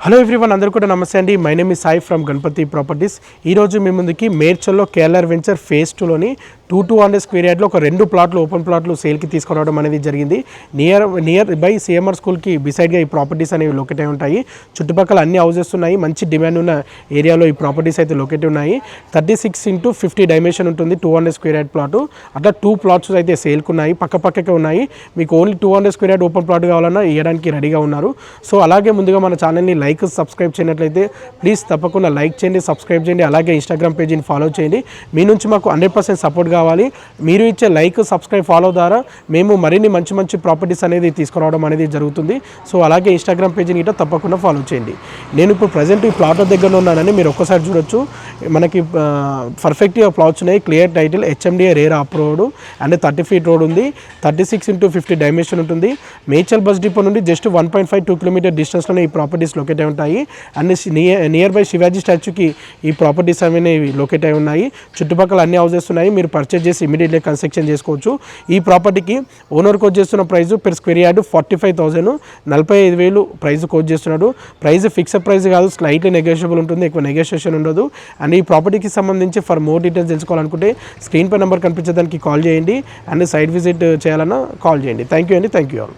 Hello everyone, అందరూ కూడా నమస్తే అండి. My name is Sai from Ganapati Properties. ఈరోజు మీ ముందుకి మేడ్చల్లో కేఎల్ఆర్ వెంచర్ ఫేజ్ 2లోని 200 స్క్వేర్ యార్డ్లో ఒక 2 ప్లాట్లు ఓపెన్ ప్లాట్లు సేల్కి తీసుకురావడం అనేది జరిగింది. నియర్ బై సిఎంఆర్ స్కూల్కి బిసైడ్గా ఈ ప్రాపర్టీస్ అనేవి లొకేట్ అయి ఉంటాయి. చుట్టుపక్కల అన్ని హౌసెస్ ఉన్నాయి. మంచి డిమాండ్ ఉన్న ఏరియాలో ఈ ప్రాపర్టీస్ అయితే లొకేట్ ఉన్నాయి. 36x50 డైమెన్షన్ ఉంటుంది. 200 స్క్వేర్ యార్డ్ ప్లాటు. అట్లా 2 ప్లాట్స్ అయితే సేల్కి ఉన్నాయి. పక్కపక్కకే ఉన్నాయి. మీకు only 200 square yard open plot కావాలన్నా ఇవ్వడానికి రెడీగా ఉన్నారు. సో అలాగే ముందుగా మన ఛానల్ని లైక్ సబ్స్క్రైబ్ చేయనట్లయితే ప్లీజ్ తప్పకుండా లైక్ చేయండి, సబ్స్క్రైబ్ చేయండి. అలాగే ఇన్స్టాగ్రామ్ పేజీని ఫాలో చేయండి. మీ నుంచి మాకు 100% సపోర్ట్ కావాలి. మీరు ఇచ్చే లైక్ సబ్స్క్రైబ్ ఫాలో ద్వారా మేము మరిన్ని మంచి ప్రాపర్టీస్ అనేది తీసుకురావడం అనేది జరుగుతుంది. సో అలాగే ఇన్స్టాగ్రామ్ పేజీని ఇట్లా తప్పకుండా ఫాలో చేయండి. నేను ఇప్పుడు ప్రజెంట్ ఈ ప్లాట్ దగ్గర ఉన్నానని మీరు ఒక్కసారి చూడొచ్చు. మనకి పర్ఫెక్ట్గా ప్లాట్స్ ఉన్నాయి. Clear title, HMDA rare approved and 30 feet road ఉంది. 36x50 డైమెన్షన్ ఉంటుంది. మేడ్చల్ బస్ డిపో నుండి జస్ట్ 1.52 కిలోమీటర్ డిస్టెన్స్లోనే ఈ ప్రాపర్టీస్ లొకేట్ అయి ఉంటాయి. అండ్ నియర్ బై శివాజీ స్టాచ్యూకి ఈ ప్రాపర్టీస్ అనేవి లొకేట్ అయి ఉన్నాయి. చుట్టుపక్కల అన్ని హౌసెస్ ఉన్నాయి. మీరు పర్చేజ్ చేసి ఇమీడియట్లీ కన్స్ట్రక్షన్ చేసుకోవచ్చు. ఈ ప్రాపర్టీకి ఓనర్ కోట్ చేస్తున్న price per square yard 45,000, 45,000 price coat చేస్తున్నాడు. ప్రైస్ ఫిక్స్డ్ ప్రైస్ కాదు, స్లైట్లీ నెగోషియబుల్ ఉంటుంది. ఎక్కువ నెగోషియేషన్ ఉండదు. అండ్ ఈ ప్రాపర్టీకి సంబంధించి ఫర్ మోర్ డీటెయిల్స్ తెలుసుకోవాలనుకుంటే స్క్రీన్ పై నెంబర్ కనిపించేదానికి కాల్ చేయండి. అండ్ సైట్ విజిట్ చేయాలన్నా కాల్ చేయండి. థ్యాంక్ యూ అండి. Thank you all.